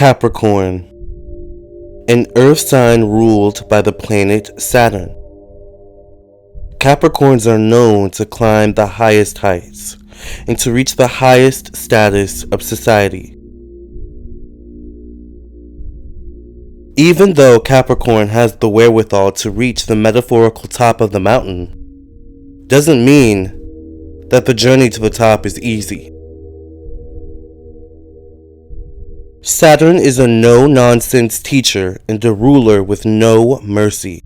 Capricorn, an earth sign ruled by the planet Saturn. Capricorns are known to climb the highest heights and to reach the highest status of society. Even though Capricorn has the wherewithal to reach the metaphorical top of the mountain, doesn't mean that the journey to the top is easy. Saturn is a no-nonsense teacher and a ruler with no mercy.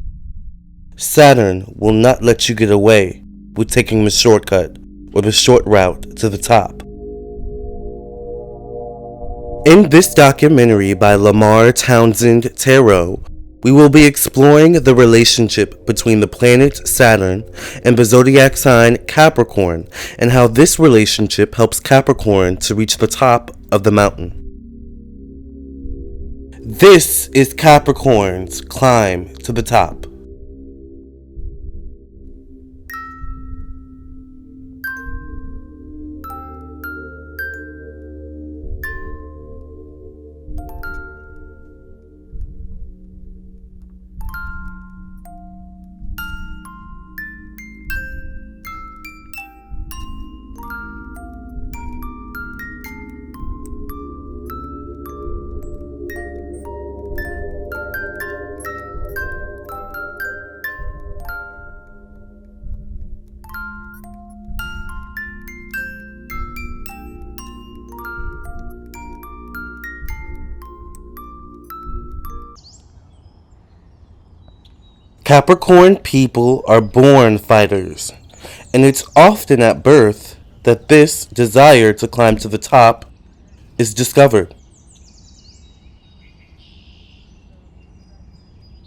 Saturn will not let you get away with taking the shortcut or the short route to the top. In this documentary by Lamarr Townsend Tarot, we will be exploring the relationship between the planet Saturn and the zodiac sign Capricorn and how this relationship helps Capricorn to reach the top of the mountain. This is Capricorn's climb to the top. Capricorn people are born fighters, and it's often at birth that this desire to climb to the top is discovered.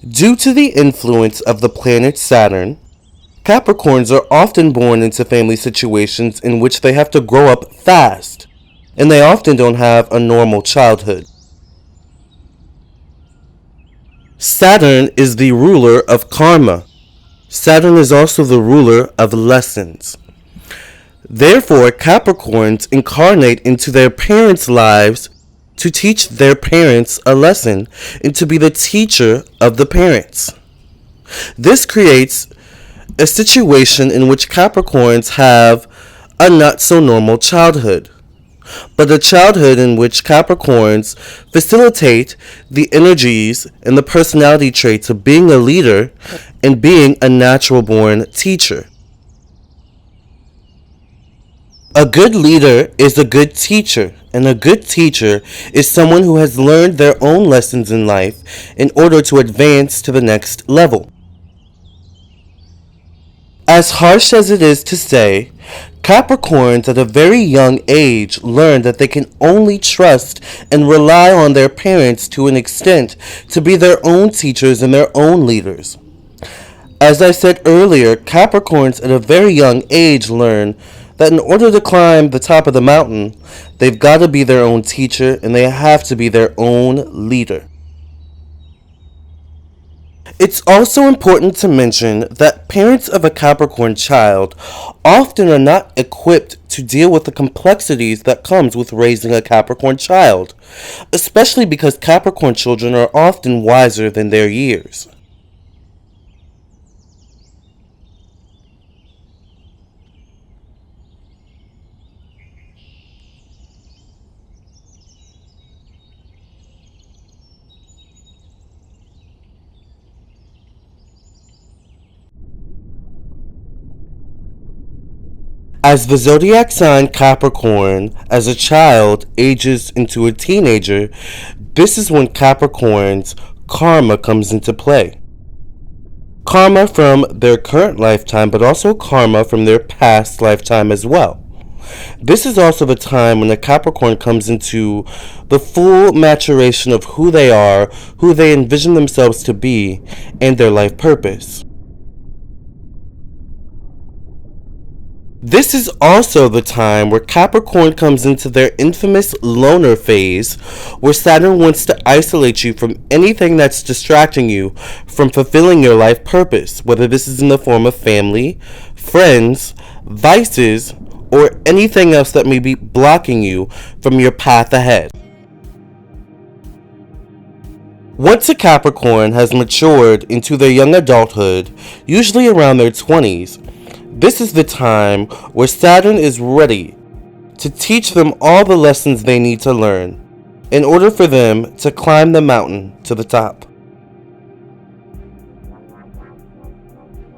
Due to the influence of the planet Saturn, Capricorns are often born into family situations in which they have to grow up fast, and they often don't have a normal childhood. Saturn is the ruler of karma. Saturn is also the ruler of lessons. Therefore, Capricorns incarnate into their parents' lives to teach their parents a lesson and to be the teacher of the parents. This creates a situation in which Capricorns have a not so normal childhood, but a childhood in which Capricorns facilitate the energies and the personality traits of being a leader and being a natural-born teacher. A good leader is a good teacher, and a good teacher is someone who has learned their own lessons in life in order to advance to the next level. As harsh as it is to say, Capricorns at a very young age learn that they can only trust and rely on their parents to an extent to be their own teachers and their own leaders. As I said earlier, Capricorns at a very young age learn that in order to climb the top of the mountain, they've got to be their own teacher and they have to be their own leader. It's also important to mention that parents of a Capricorn child often are not equipped to deal with the complexities that comes with raising a Capricorn child, especially because Capricorn children are often wiser than their years. As the zodiac sign Capricorn, as a child, ages into a teenager, this is when Capricorn's karma comes into play. Karma from their current lifetime, but also karma from their past lifetime as well. This is also the time when a Capricorn comes into the full maturation of who they are, who they envision themselves to be, and their life purpose. This is also the time where Capricorn comes into their infamous loner phase, where Saturn wants to isolate you from anything that's distracting you from fulfilling your life purpose, whether this is in the form of family, friends, vices, or anything else that may be blocking you from your path ahead. Once a Capricorn has matured into their young adulthood, usually around their 20s, this is the time where Saturn is ready to teach them all the lessons they need to learn in order for them to climb the mountain to the top.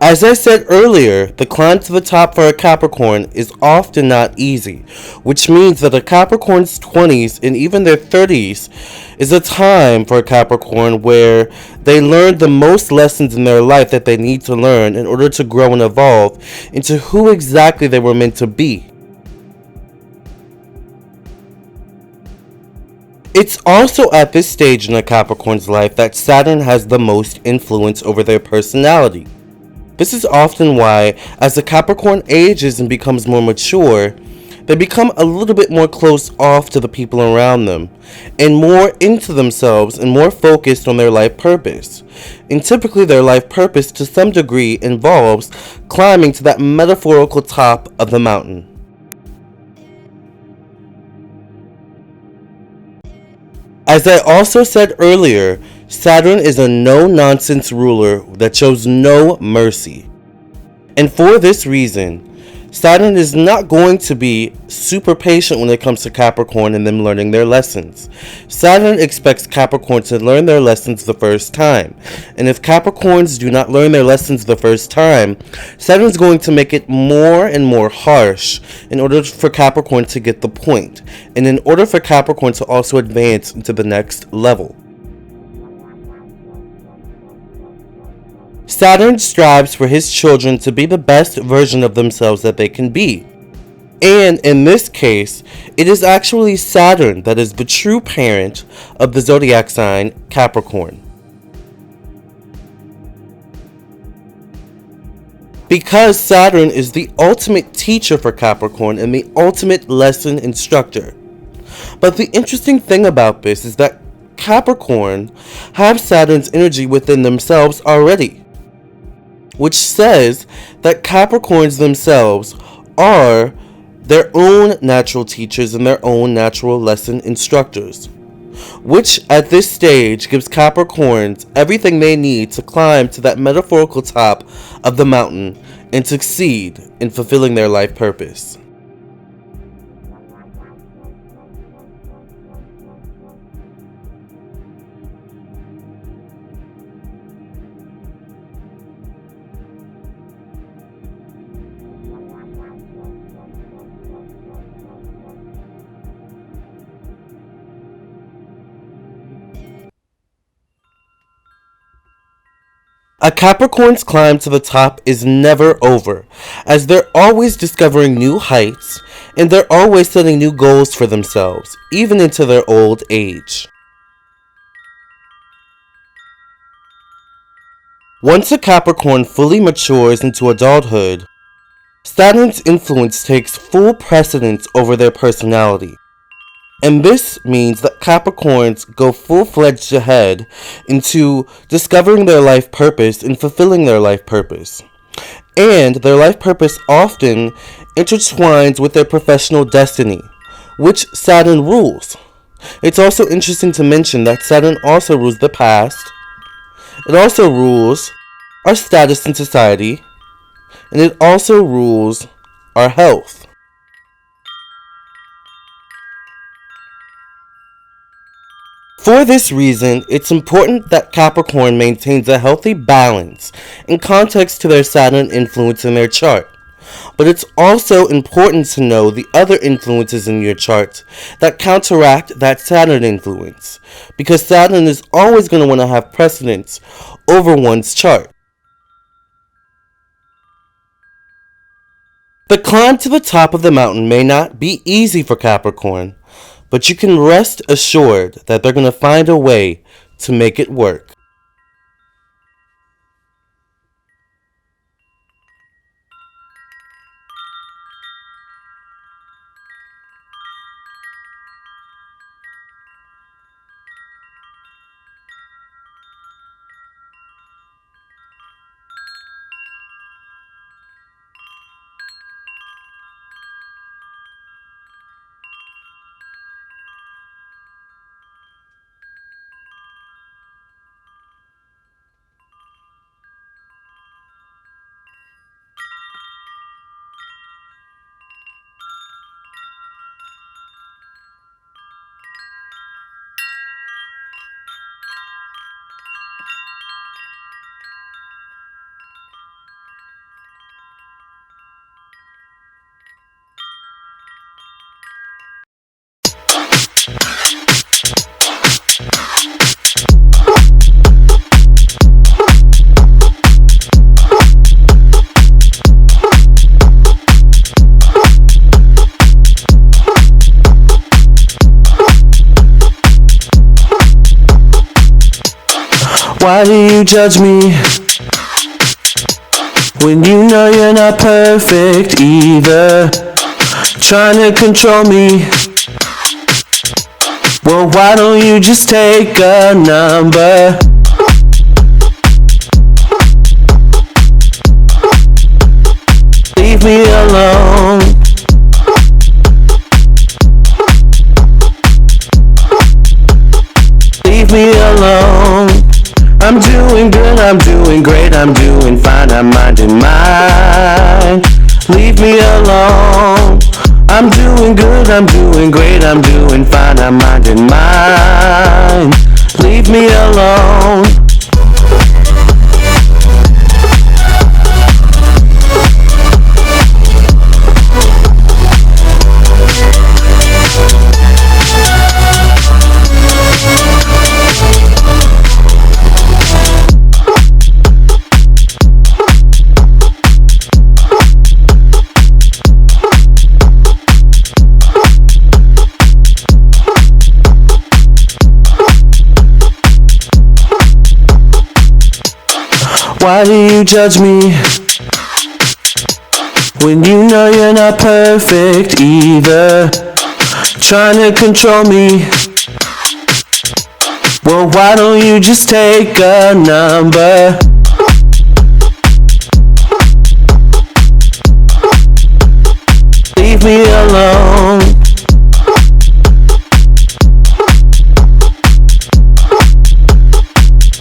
As I said earlier, the climb to the top for a Capricorn is often not easy, which means that a Capricorn's 20s and even their 30s is a time for a Capricorn where they learn the most lessons in their life that they need to learn in order to grow and evolve into who exactly they were meant to be. It's also at this stage in a Capricorn's life that Saturn has the most influence over their personality. This is often why, as the Capricorn ages and becomes more mature, they become a little bit more close off to the people around them, and more into themselves and more focused on their life purpose. And typically their life purpose to some degree involves climbing to that metaphorical top of the mountain. As I also said earlier, Saturn is a no-nonsense ruler that shows no mercy. And for this reason, Saturn is not going to be super patient when it comes to Capricorn and them learning their lessons. Saturn expects Capricorn to learn their lessons the first time. And if Capricorns do not learn their lessons the first time, Saturn's going to make it more and more harsh in order for Capricorn to get the point, and in order for Capricorn to also advance into the next level. Saturn strives for his children to be the best version of themselves that they can be. And in this case, it is actually Saturn that is the true parent of the zodiac sign Capricorn. Because Saturn is the ultimate teacher for Capricorn and the ultimate lesson instructor. But the interesting thing about this is that Capricorn have Saturn's energy within themselves already, which says that Capricorns themselves are their own natural teachers and their own natural lesson instructors, which at this stage gives Capricorns everything they need to climb to that metaphorical top of the mountain and succeed in fulfilling their life purpose. A Capricorn's climb to the top is never over, as they're always discovering new heights, and they're always setting new goals for themselves, even into their old age. Once a Capricorn fully matures into adulthood, Saturn's influence takes full precedence over their personality. And this means that Capricorns go full-fledged ahead into discovering their life purpose and fulfilling their life purpose. And their life purpose often intertwines with their professional destiny, which Saturn rules. It's also interesting to mention that Saturn also rules the past. It also rules our status in society. And it also rules our health. For this reason, it's important that Capricorn maintains a healthy balance in context to their Saturn influence in their chart. But it's also important to know the other influences in your chart that counteract that Saturn influence, because Saturn is always going to want to have precedence over one's chart. The climb to the top of the mountain may not be easy for Capricorn, but you can rest assured that they're going to find a way to make it work. Why do you judge me when you know you're not perfect either? Trying to control me. Well, why don't you just take a number? Leave me alone. Leave me alone. I'm doing good, I'm doing great, I'm doing fine, I'm minding mine. Leave me alone. I'm doing good, I'm doing great, I'm doing fine, I'm minding mine. Leave me alone. Why do you judge me when you know you're not perfect either? Trying to control me. Well, why don't you just take a number? Leave me alone.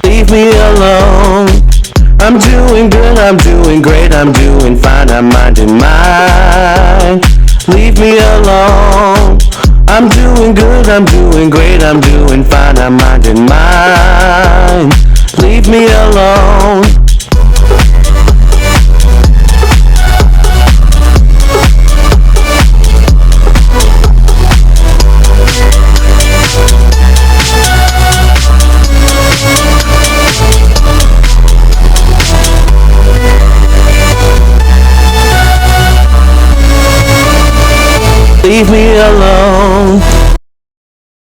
Leave me alone. I'm doing good, I'm doing great, I'm doing fine, I'm minding mine. Leave me alone. I'm doing good, I'm doing great, I'm doing fine, I'm minding mine. Leave me alone. Leave me alone.